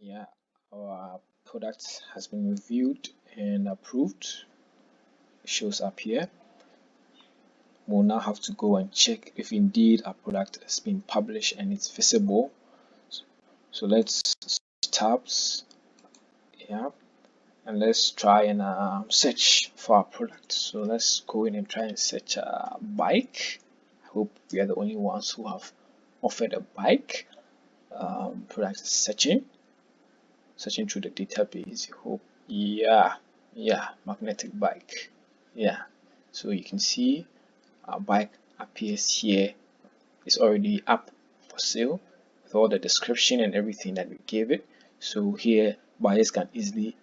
Yeah, our product has been reviewed and approved. It shows up here. We'll now have to go and check if indeed our product has been published and it's visible. So let's switch tabs. Yeah, and let's try and search for our product. So let's go in and try and search a bike. I hope we are the only ones who have offered a bike. Product is searching through the database. I hope. Yeah, magnetic bike. Yeah, so you can see our bike appears here. It's already up for sale with all the description and everything that we gave it. So here buyers can easily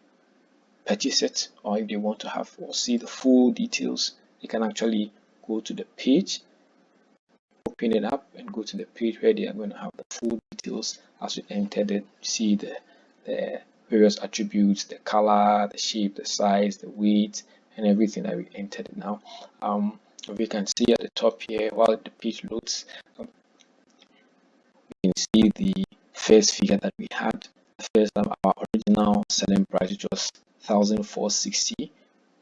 purchase it, or if they want to have or see the full details, they can actually go to the page, open it up and go to the page where they are going to have the full details as we entered it. See the various attributes, the color, the shape, the size, the weight, and everything that we entered now. We can see at the top here while the page loads, you can see the first figure that we had. The first time our original selling price, which was 1,460,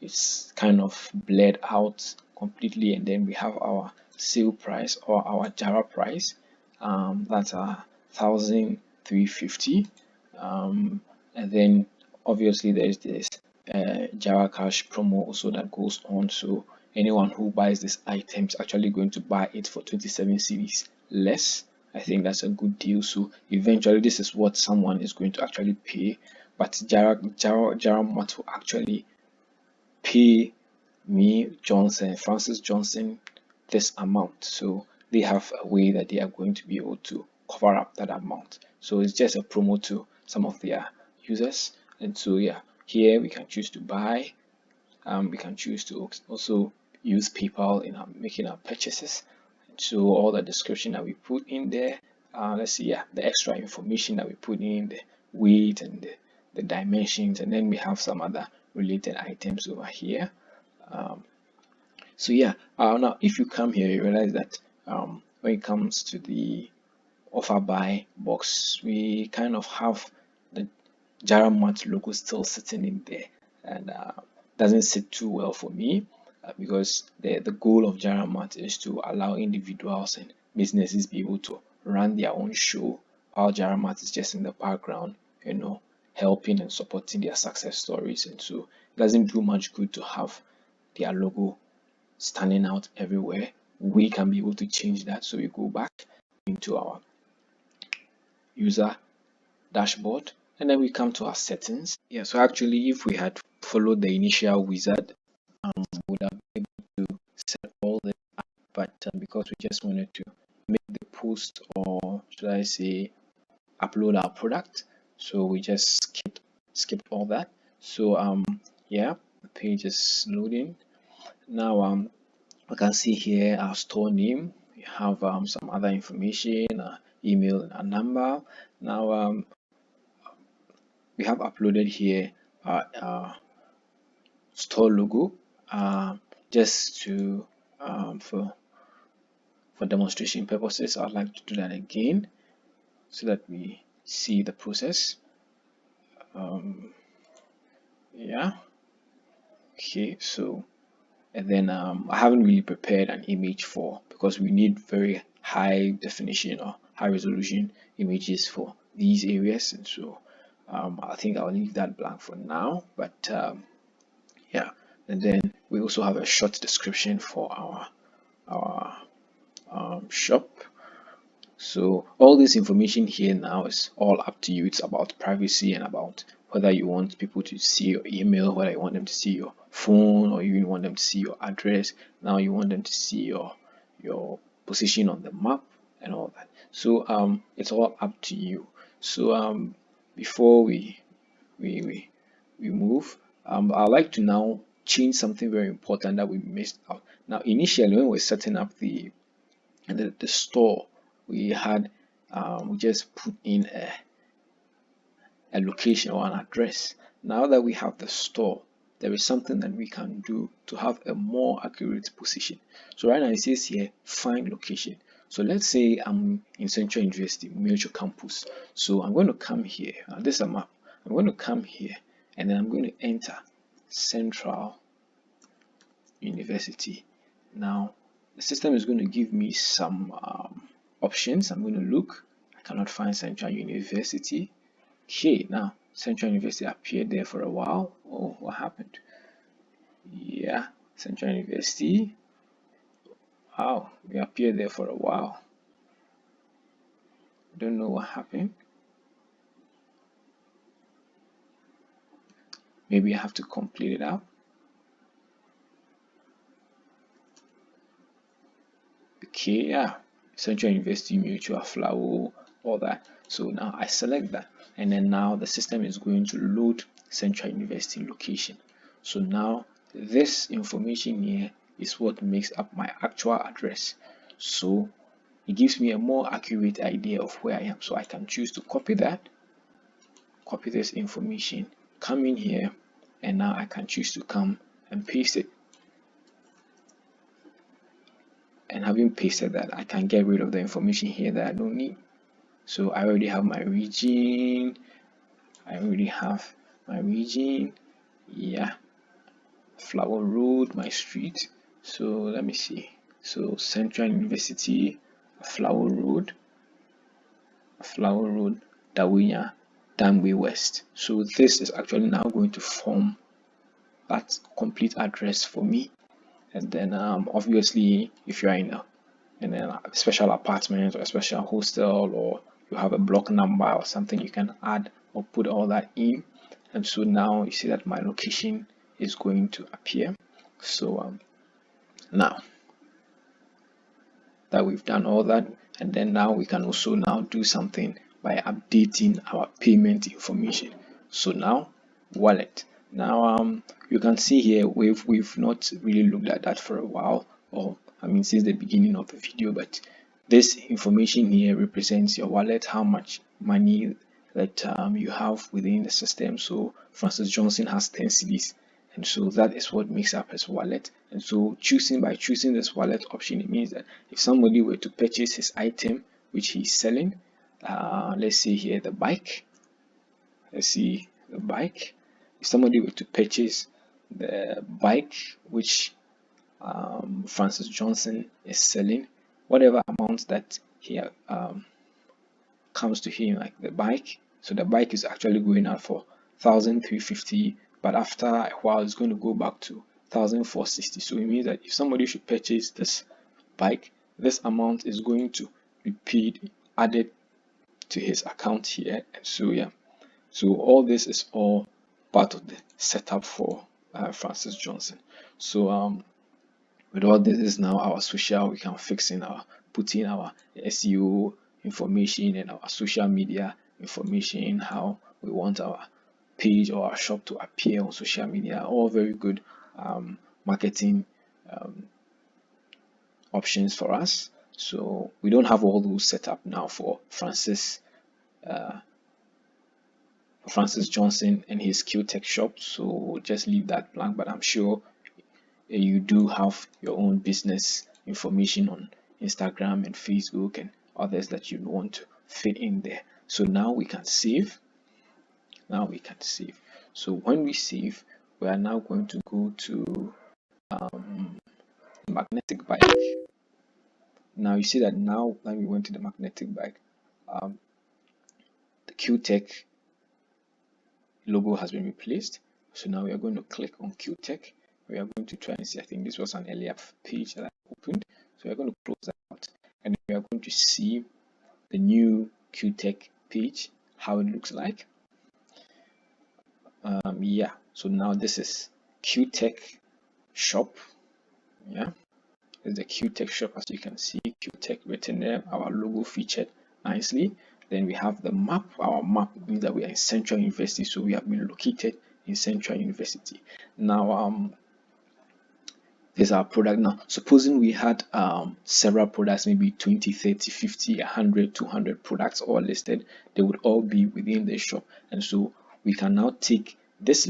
it's kind of blurred out completely, and then we have our sale price or our Jara price. That's 1,350, and then obviously there's this Jara Cash promo also that goes on. So anyone who buys this item is actually going to buy it for 27 cedis less. I think that's a good deal. So eventually this is what someone is going to actually pay, but JaraMart will actually pay me, Francis Johnson, this amount. So they have a way that they are going to be able to cover up that amount. So it's just a promo to some of their users. And so yeah, here we can choose to buy. We can choose to also use PayPal in making our purchases. So all the description that we put in there, let's see, yeah, the extra information that we put in, the weight and the dimensions, and then we have some other related items over here. So yeah, now if you come here, you realize that when it comes to the offer buy box, we kind of have the JaraMart logo still sitting in there, and doesn't sit too well for me because the goal of JaraMart is to allow individuals and businesses be able to run their own show, while JaraMart is just in the background, helping and supporting their success stories. And so it doesn't do much good to have their logo standing out everywhere. We can be able to change that. So we go back into our user dashboard, and then we come to our settings. Yeah, so actually if we had followed the initial wizard, we would have been able to set all this up, but because we just wanted to make the post, or should I say upload our product, so we just skipped all that. So yeah, the page is loading now. We can see here our store name. We have some other information, email and number. Now we have uploaded here our store logo, just to for demonstration purposes. I'd like to do that again so that we see the process. Yeah, okay, so and then I haven't really prepared an image because we need very high definition or high resolution images for these areas, and so I think I'll leave that blank for now. But yeah, and then we also have a short description for our shop. So all this information here now is all up to you. It's about privacy and about whether you want people to see your email, whether you want them to see your phone, or you even want them to see your address. Now you want them to see your position on the map and all that. So it's all up to you. So before we move, I'd like to now change something very important that we missed out. Now initially when we're setting up the store, we had we just put in a location or an address. Now that we have the store, there is something that we can do to have a more accurate position. So right now it says here find location. So let's say I'm in Central University, Mutual Campus. So I'm going to come here. This is a map. I'm going to come here and then I'm going to enter Central University. Now the system is going to give me some options. I'm going to look. I cannot find Central University. Okay, now Central University appeared there for a while. Oh, what happened? Yeah, Central University. Wow, we appeared there for a while. Don't know what happened. Maybe I have to complete it out. Okay, yeah, Central University Mutual Flower, all that. So now I select that, and then now the system is going to load Central University location. So now this information here is what makes up my actual address. So it gives me a more accurate idea of where I am. So I can choose to copy that, copy this information, come in here, and now I can choose to come and paste it. And having pasted that, I can get rid of the information here that I don't need. So I already have my region. Yeah, Flower Road, my street. So let me see. So Central University, Flower Road, Dawinya, Dangwe West. So this is actually now going to form that complete address for me. And then obviously if you're in a special apartment or a special hostel, or you have a block number or something, you can add or put all that in. And so now you see that my location is going to appear. So now that we've done all that, and then now we can also now do something by updating our payment information. So now wallet. Now you can see here we've not really looked at that for a while, or I mean since the beginning of the video, but this information here represents your wallet, how much money that you have within the system. So Francis Johnson has 10 cedis, and so that is what makes up his wallet. And so by choosing this wallet option, it means that if somebody were to purchase his item which he's selling, let's see here the bike, if somebody were to purchase the bike which Francis Johnson is selling, whatever amount that he comes to him, like the bike, so the bike is actually going out for 1,350, but after a while it's going to go back to 1,460. So it means that if somebody should purchase this bike, this amount is going to be paid, added to his account here. And so yeah, so all this is all part of the setup for Francis Johnson. So with all this is now our social, we can put in our SEO information and our social media information, how we want our page or our shop to appear on social media. All very good marketing options for us. So we don't have all those set up now for Francis Johnson and his Q-Tech shop, so we'll just leave that blank, but I'm sure you do have your own business information on Instagram and Facebook and others that you want to fit in there. So now we can save. So when we save, we are now going to go to magnetic bike. Now you see that now that we went to the magnetic bike, the Q-Tech logo has been replaced. So now we are going to click on Q-Tech. We are going to try and see, I think this was an earlier page that I opened. So we are going to close that out, and we are going to see the new Q-Tech page, how it looks like. Yeah, so now this is Q-Tech shop. Yeah, there's the Q-Tech shop, as you can see, Q-Tech written there, our logo featured nicely. Then we have the map. Our map means that we are in Central University, so we have been located in Central University. Now there's our product. Now supposing we had several products, maybe 20, 30, 50, 100, 200 products all listed, they would all be within the shop. And so we can now take this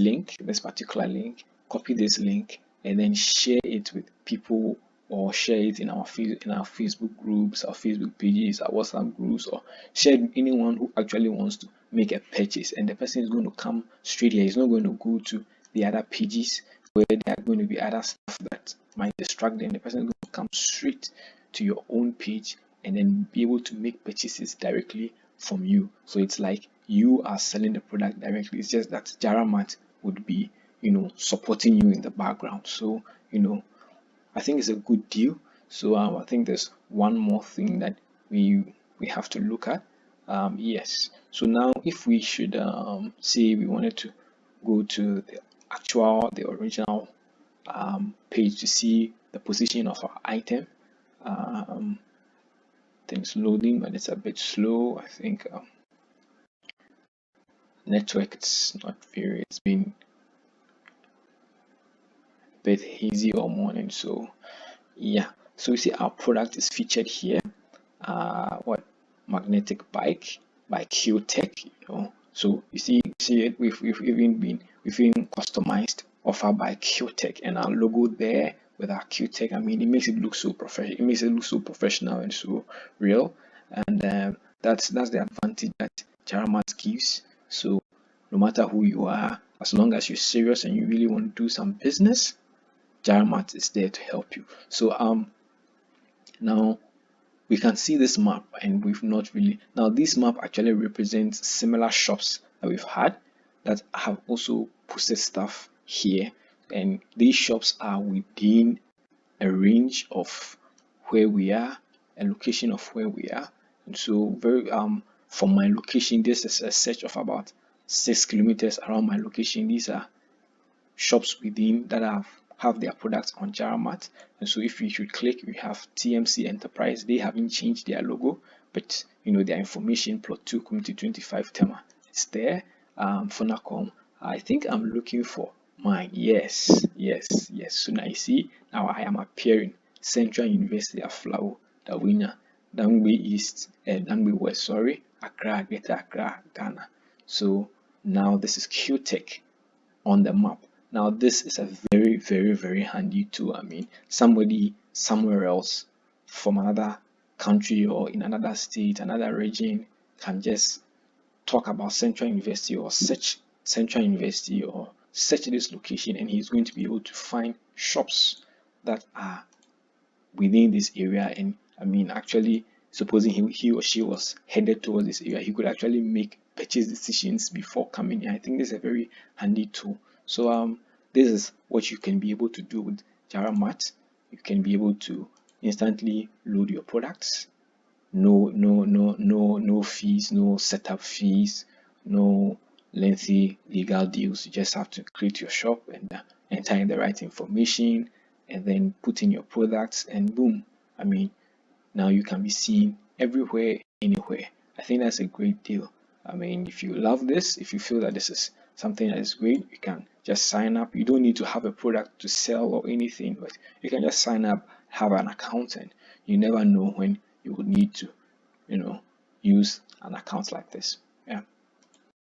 particular link, copy this link, and then share it with people or share it in our Facebook groups, our Facebook pages, our WhatsApp groups, or share it with anyone who actually wants to make a purchase. And the person is going to come straight here. He's not going to go to the other pages where there are going to be other stuff that might distract them. The person is going to come straight to your own page and then be able to make purchases directly from you. So it's like you are selling the product directly. It's just that JaraMart would be, supporting you in the background. So, I think it's a good deal. So I think there's one more thing that we have to look at. Yes. So now, if we should say we wanted to go to the original page to see the position of our item. Things loading, but it's a bit slow. I think network, it's not very. It's been a bit hazy all morning. So yeah. So you see our product is featured here. What magnetic bike by Q-Tech, So you see it, we've even customized offer by Q-Tech, and our logo there with our Q-Tech. I mean, it makes it look so professional. It makes it look so professional and so real, and that's the advantage that JaraMart gives. So no matter who you are, as long as you're serious and you really want to do some business, JaraMart is there to help you. So now we can see this map, and we've not really, now this map actually represents similar shops that we've had that have also posted stuff here, and these shops are within a range of where we are, a location of where we are. And so from my location, this is a search of about 6 kilometers around my location. These are shops within that have their products on JaraMart. And so if you should click, we have TMC Enterprise. They haven't changed their logo, but their information, plot 2 community 25 Tema, it's there. Funacom, I think I'm looking for mine. Yes. So now you see, now I am appearing Central University of Flower, Dawinya, Dangbe East, Dangbe West, Accra, Greater Accra, Ghana. So now this is Q-Tech on the map. Now this is a very, very, very handy tool. I mean, somebody somewhere else from another country or in another state, another region, can just talk about Central University or search Central University or search this location, and he's going to be able to find shops that are within this area. And I mean, actually, supposing he or she was headed towards this area, he could actually make purchase decisions before coming in. I think this is a very handy tool. So this is what you can be able to do with JaraMart. You can be able to instantly load your products. No fees, no setup fees, no lengthy legal deals. You just have to create your shop and enter in the right information, and then put in your products, and boom. I mean, now you can be seen everywhere, anywhere. I think that's a great deal. I mean, if you love this, if you feel that this is something that is great, you can just sign up. You don't need to have a product to sell or anything, but you can just sign up, have an account, and you never know when you would need to use an account like this.